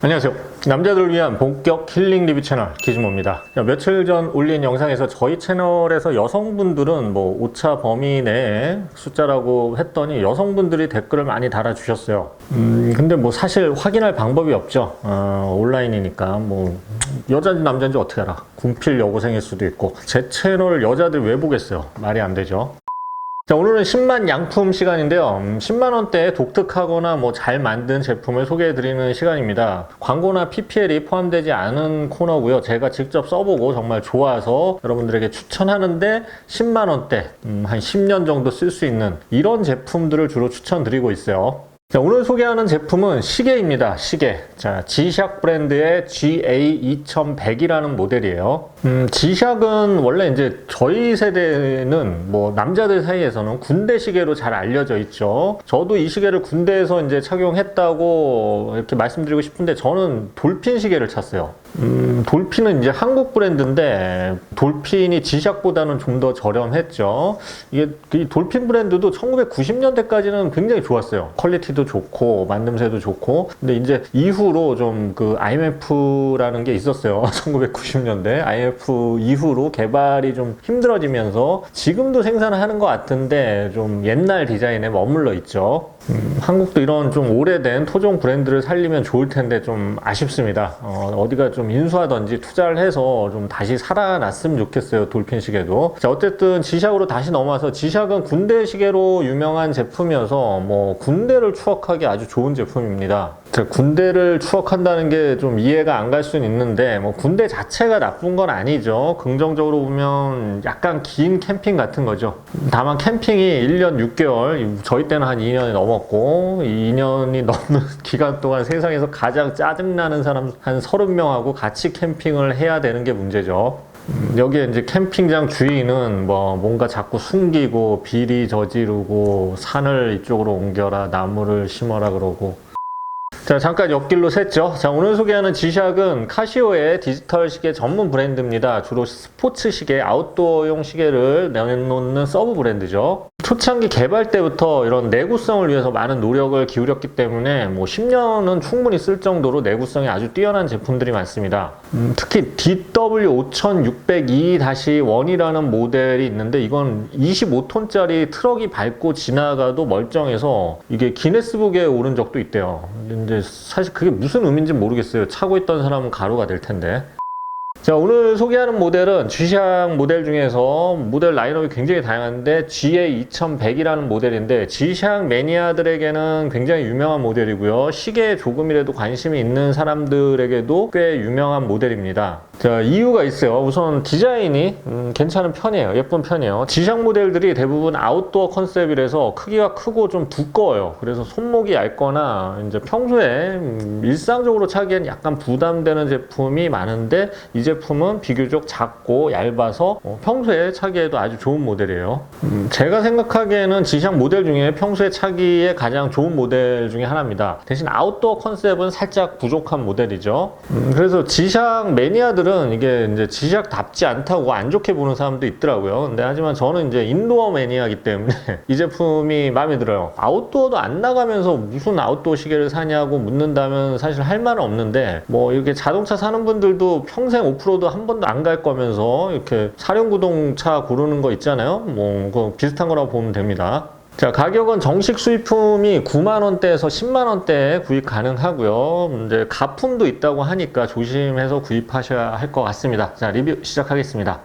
안녕하세요. 남자들을 위한 본격 힐링 리뷰 채널 기준모입니다. 며칠 전 올린 영상에서 저희 채널에서 여성분들은 뭐 오차 범위 내의 숫자라고 했더니 여성분들이 댓글을 많이 달아주셨어요. 근데 뭐 사실 확인할 방법이 없죠. 온라인이니까 뭐 여자인지 남자인지 어떻게 알아? 군필 여고생일 수도 있고. 제 채널 여자들 왜 보겠어요? 말이 안 되죠. 자, 오늘은 10만 양품 시간인데요. 10만원대에 독특하거나 뭐 잘 만든 제품을 소개해드리는 시간입니다. 광고나 PPL이 포함되지 않은 코너고요. 제가 직접 써보고 정말 좋아서 여러분들에게 추천하는데 10만원대, 한 10년 정도 쓸 수 있는 이런 제품들을 주로 추천드리고 있어요. 자, 오늘 소개하는 제품은 시계입니다. 시계. 자, 지샥 브랜드의 GA2100이라는 모델이에요. 지샥은 원래 이제 저희 세대는 뭐 남자들 사이에서는 군대 시계로 잘 알려져 있죠. 저도 이 시계를 군대에서 이제 착용했다고 이렇게 말씀드리고 싶은데 저는 돌핀 시계를 찼어요. 돌핀은 이제 한국 브랜드인데 돌핀이 지샥보다는 좀 더 저렴했죠. 이게 이 돌핀 브랜드도 1990년대까지는 굉장히 좋았어요. 퀄리티도 좋고 만듦새도 좋고. 근데 이제 이후로 좀 그 IMF라는 게 있었어요. 1990년대 IMF 이후로 개발이 좀 힘들어지면서 지금도 생산하는 것 같은데 좀 옛날 디자인에 머물러 있죠. 한국도 이런 좀 오래된 토종 브랜드를 살리면 좋을 텐데 좀 아쉽습니다. 어디가 좀 인수하던지 투자를 해서 좀 다시 살아났으면 좋겠어요. 돌핀 시계도. 자, 어쨌든 지샥으로 다시 넘어와서 지샥은 군대 시계로 유명한 제품이어서 뭐 군대를 추억하기 아주 좋은 제품입니다. 자, 군대를 추억한다는 게 좀 이해가 안 갈 수는 있는데 뭐 군대 자체가 나쁜 건 아니죠. 긍정적으로 보면 약간 긴 캠핑 같은 거죠. 다만 캠핑이 1년 6개월, 저희 때는 한 2년이 넘었고 2년이 넘는 기간 동안 세상에서 가장 짜증나는 사람 한 30명하고 같이 캠핑을 해야 되는 게 문제죠. 여기에 이제 캠핑장 주인은 뭐 뭔가 자꾸 숨기고 비리 저지르고 산을 이쪽으로 옮겨라, 나무를 심어라 그러고. 자, 잠깐 옆길로 샜죠. 자, 오늘 소개하는 지샥은 카시오의 디지털 시계 전문 브랜드입니다. 주로 스포츠 시계, 아웃도어용 시계를 내놓는 서브 브랜드죠. 초창기 개발 때부터 이런 내구성을 위해서 많은 노력을 기울였기 때문에 뭐 10년은 충분히 쓸 정도로 내구성이 아주 뛰어난 제품들이 많습니다. 특히 DW5602-1이라는 모델이 있는데 이건 25톤짜리 트럭이 밟고 지나가도 멀쩡해서 이게 기네스북에 오른 적도 있대요. 근데 사실 그게 무슨 의미인지 모르겠어요. 차고 있던 사람은 가루가 될 텐데. 자, 오늘 소개하는 모델은 지샥 모델 중에서 모델 라인업이 굉장히 다양한데 GA2100이라는 모델인데 지샥 매니아들에게는 굉장히 유명한 모델이고요. 시계에 조금이라도 관심이 있는 사람들에게도 꽤 유명한 모델입니다. 자, 이유가 있어요. 우선 디자인이 괜찮은 편이에요. 예쁜 편이에요. 지샥 모델들이 대부분 아웃도어 컨셉이라서 크기가 크고 좀 두꺼워요. 그래서 손목이 얇거나 이제 평소에 일상적으로 차기엔 약간 부담되는 제품이 많은데 이 제품은 비교적 작고 얇아서 평소에 차기에도 아주 좋은 모델이에요. 제가 생각하기에는 지샥 모델 중에 평소에 차기에 가장 좋은 모델 중에 하나입니다. 대신 아웃도어 컨셉은 살짝 부족한 모델이죠. 그래서 지샥 매니아들은 이게 이제 지샥답지 않다고 안 좋게 보는 사람도 있더라고요. 근데 하지만 저는 이제 인도어 매니아이기 때문에 이 제품이 마음에 들어요. 아웃도어도 안 나가면서 무슨 아웃도어 시계를 사냐고 묻는다면 사실 할 말은 없는데 뭐 이렇게 자동차 사는 분들도 평생 오프로드 한 번도 안 갈 거면서 이렇게 사륜구동차 고르는 거 있잖아요. 뭐 그거 비슷한 거라고 보면 됩니다. 자, 가격은 정식 수입품이 9만원대에서 10만원대에 구입 가능하고요. 이제 가품도 있다고 하니까 조심해서 구입하셔야 할 것 같습니다. 자, 리뷰 시작하겠습니다.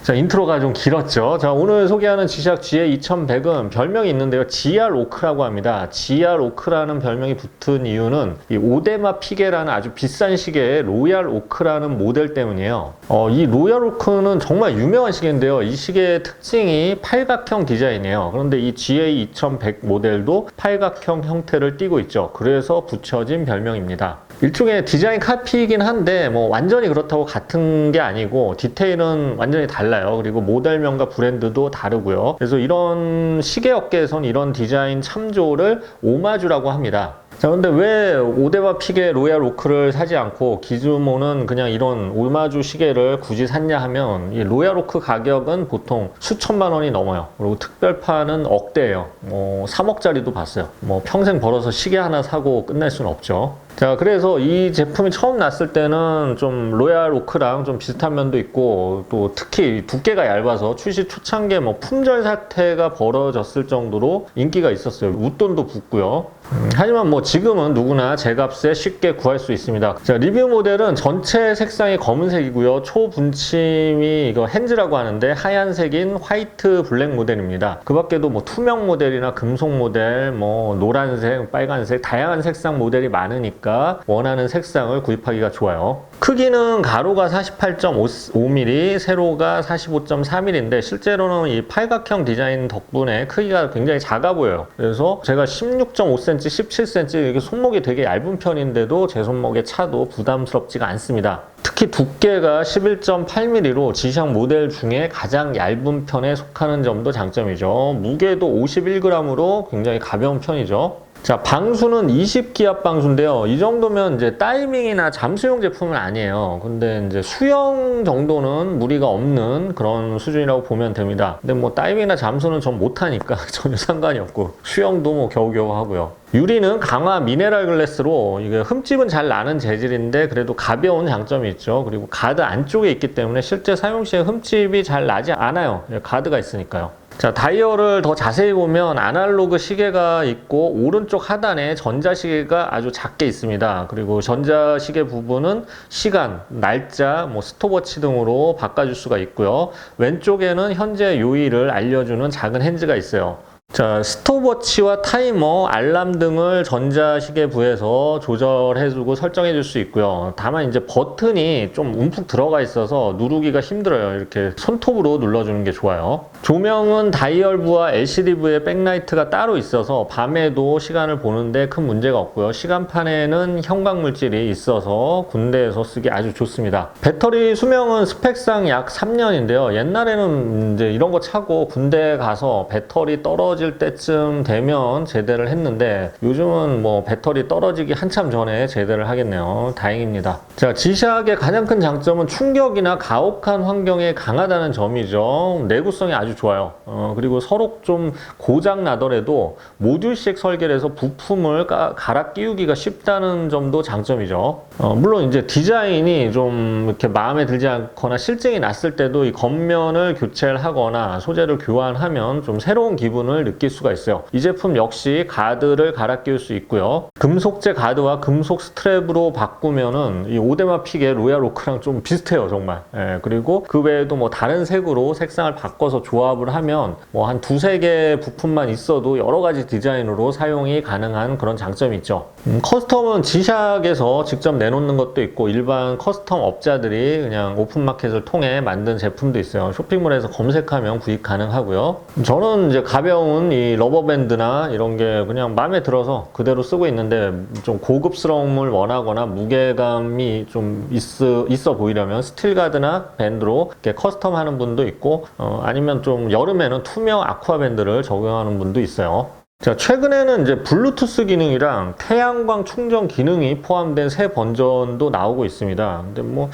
자, 인트로가 좀 길었죠. 자, 오늘 소개하는 지샥 GA2100은 별명이 있는데요. GR 오크라고 합니다. GR 오크라는 별명이 붙은 이유는 이 오데마 피게라는 아주 비싼 시계의 로얄 오크라는 모델 때문이에요. 이 로얄 오크는 정말 유명한 시계인데요. 이 시계의 특징이 팔각형 디자인이에요. 그런데 이 GA2100 모델도 팔각형 형태를 띠고 있죠. 그래서 붙여진 별명입니다. 일종의 디자인 카피이긴 한데 뭐 완전히 그렇다고 같은 게 아니고 디테일은 완전히 달라요. 그리고 모델명과 브랜드도 다르고요. 그래서 이런 시계 업계에서는 이런 디자인 참조를 오마주라고 합니다. 자, 근데 왜 오데마 피게 로얄 오크를 사지 않고 기즈모는 그냥 이런 오마주 시계를 굳이 샀냐 하면 이 로얄 오크 가격은 보통 수천만 원이 넘어요. 그리고 특별판은 억대예요. 3억짜리도 봤어요. 뭐 평생 벌어서 시계 하나 사고 끝낼 수는 없죠. 자, 그래서 이 제품이 처음 났을 때는 좀 로얄 오크랑 좀 비슷한 면도 있고, 또 특히 두께가 얇아서 출시 초창기에 뭐 품절 사태가 벌어졌을 정도로 인기가 있었어요. 웃돈도 붙고요. 하지만 뭐 지금은 누구나 제값에 쉽게 구할 수 있습니다. 자, 리뷰 모델은 전체 색상이 검은색이고요. 초분침이 이거 핸즈라고 하는데 하얀색인 화이트 블랙 모델입니다. 그 밖에도 뭐 투명 모델이나 금속 모델, 뭐 노란색, 빨간색 다양한 색상 모델이 많으니까 원하는 색상을 구입하기가 좋아요. 크기는 가로가 48.5mm, 세로가 45.4mm인데 실제로는 이 팔각형 디자인 덕분에 크기가 굉장히 작아 보여요. 그래서 제가 16.5cm, 17cm 이렇게 손목이 되게 얇은 편인데도 제 손목에 차도 부담스럽지가 않습니다. 특히 두께가 11.8mm로 지상 모델 중에 가장 얇은 편에 속하는 점도 장점이죠. 무게도 51g으로 굉장히 가벼운 편이죠. 자, 방수는 20기압 방수인데요. 이 정도면 이제 다이빙이나 잠수용 제품은 아니에요. 근데 이제 수영 정도는 무리가 없는 그런 수준이라고 보면 됩니다. 근데 뭐 다이빙이나 잠수는 전 못하니까 전혀 상관이 없고, 수영도 뭐 겨우겨우 하고요. 유리는 강화 미네랄 글래스로 이게 흠집은 잘 나는 재질인데 그래도 가벼운 장점이 있죠. 그리고 가드 안쪽에 있기 때문에 실제 사용 시에 흠집이 잘 나지 않아요. 가드가 있으니까요. 자, 다이얼을 더 자세히 보면 아날로그 시계가 있고 오른쪽 하단에 전자시계가 아주 작게 있습니다. 그리고 전자시계 부분은 시간, 날짜, 뭐 스톱워치 등으로 바꿔줄 수가 있고요. 왼쪽에는 현재 요일을 알려주는 작은 핸즈가 있어요. 자, 스톱워치와 타이머, 알람 등을 전자시계부에서 조절해주고 설정해줄 수 있고요. 다만 이제 버튼이 좀 움푹 들어가 있어서 누르기가 힘들어요. 이렇게 손톱으로 눌러주는 게 좋아요. 조명은 다이얼부와 LCD부의 백라이트가 따로 있어서 밤에도 시간을 보는데 큰 문제가 없고요. 시간판에는 형광물질이 있어서 군대에서 쓰기 아주 좋습니다. 배터리 수명은 스펙상 약 3년인데요. 옛날에는 이제 이런 거 차고 군대 가서 배터리 떨어질 때쯤 되면 제대를 했는데 요즘은 뭐 배터리 떨어지기 한참 전에 제대를 하겠네요. 다행입니다. 자, 지샥의 가장 큰 장점은 충격이나 가혹한 환경에 강하다는 점이죠. 내구성이 아주 좋아요. 그리고 서로 좀 고장 나더라도 모듈식 설계를 해서 부품을 갈아 끼우기가 쉽다는 점도 장점이죠. 물론 이제 디자인이 좀 이렇게 마음에 들지 않거나 실증이 났을 때도 이 겉면을 교체를 하거나 소재를 교환하면 좀 새로운 기분을 느낄 수가 있어요. 이 제품 역시 가드를 갈아 끼울 수 있고요. 금속재 가드와 금속 스트랩으로 바꾸면은 이 오데마 픽의 로얄 오크랑 좀 비슷해요, 정말. 예, 그리고 그 외에도 뭐 다른 색으로 색상을 바꿔서 조합을 하면 뭐 한 두세 개 부품만 있어도 여러 가지 디자인으로 사용이 가능한 그런 장점이 있죠. 커스텀은 지샥에서 직접 내놓는 것도 있고 일반 커스텀 업자들이 그냥 오픈마켓을 통해 만든 제품도 있어요. 쇼핑몰에서 검색하면 구입 가능하고요. 저는 이제 가벼운 이 러버밴드나 이런 게 그냥 마음에 들어서 그대로 쓰고 있는데 좀 고급스러움을 원하거나 무게감이 좀 있어 보이려면 스틸가드나 밴드로 이렇게 커스텀 하는 분도 있고 아니면 좀 여름에는 투명 아쿠아밴드를 적용하는 분도 있어요. 자, 최근에는 이제 블루투스 기능이랑 태양광 충전 기능이 포함된 새 버전도 나오고 있습니다. 근데 뭐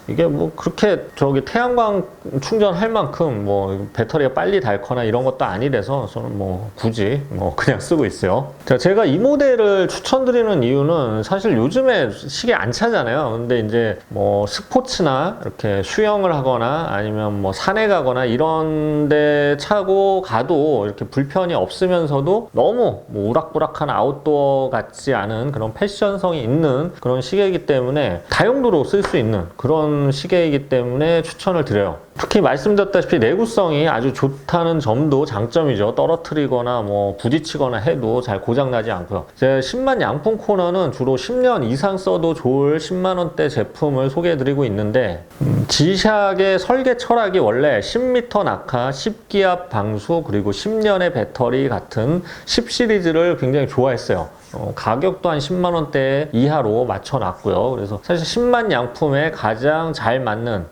이게 뭐 그렇게 저기 태양광 충전할 만큼 뭐 배터리가 빨리 닳거나 이런 것도 아니라서 저는 뭐 굳이 뭐 그냥 쓰고 있어요. 자, 제가 이 모델을 추천드리는 이유는 사실 요즘에 시계 안 차잖아요. 근데 이제 뭐 스포츠나 이렇게 수영을 하거나 아니면 뭐 산에 가거나 이런 데 차고 가도 이렇게 불편이 없으면서도 너무 뭐 우락부락한 아웃도어 같지 않은 그런 패션성이 있는 그런 시계이기 때문에 다용도로 쓸 수 있는 그런 시계이기 때문에 추천을 드려요. 특히 말씀드렸다시피 내구성이 아주 좋다는 점도 장점이죠. 떨어뜨리거나 뭐 부딪히거나 해도 잘 고장나지 않고요. 제 10만 양품 코너는 주로 10년 이상 써도 좋을 10만원대 제품을 소개해드리고 있는데 지샥의 설계 철학이 원래 10m 낙하, 10기압 방수, 그리고 10년의 배터리 같은 10 시리즈를 굉장히 좋아했어요. 가격도 한 10만원대 이하로 맞춰놨고요. 그래서 사실 10만 양품에 가장 잘 맞는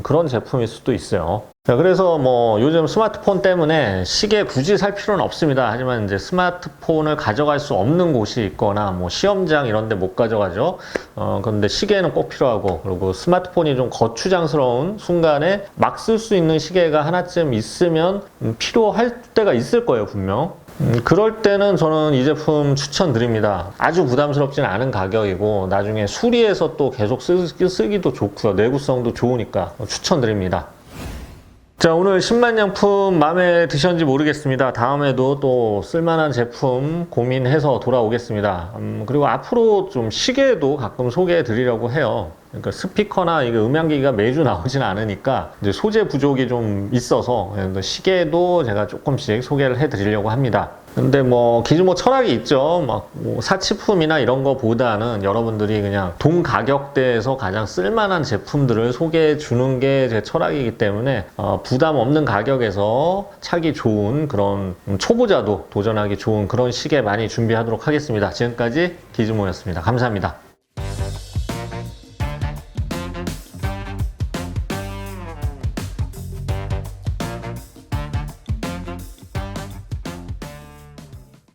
그런 제품일 수도 있어요. 자, 그래서 뭐 요즘 스마트폰 때문에 시계 굳이 살 필요는 없습니다. 하지만 이제 스마트폰을 가져갈 수 없는 곳이 있거나 뭐 시험장 이런 데 못 가져가죠. 그런데 시계는 꼭 필요하고, 그리고 스마트폰이 좀 거추장스러운 순간에 막 쓸 수 있는 시계가 하나쯤 있으면 필요할 때가 있을 거예요, 분명. 그럴 때는 저는 이 제품 추천드립니다. 아주 부담스럽진 않은 가격이고 나중에 수리해서 또 계속 쓰기도 좋고요. 내구성도 좋으니까 추천드립니다. 자, 오늘 신만양품 마음에 드셨는지 모르겠습니다. 다음에도 또 쓸만한 제품 고민해서 돌아오겠습니다. 그리고 앞으로 좀 시계도 가끔 소개해 드리려고 해요. 그러니까 스피커나 이게 음향기기가 매주 나오진 않으니까 이제 소재 부족이 좀 있어서 시계도 제가 조금씩 소개를 해 드리려고 합니다. 근데 뭐 기즈모 철학이 있죠. 뭐 사치품이나 이런 거보다는 여러분들이 그냥 동 가격대에서 가장 쓸만한 제품들을 소개해 주는 게 제 철학이기 때문에 부담 없는 가격에서 차기 좋은 그런 초보자도 도전하기 좋은 그런 시계 많이 준비하도록 하겠습니다. 지금까지 기즈모였습니다. 감사합니다.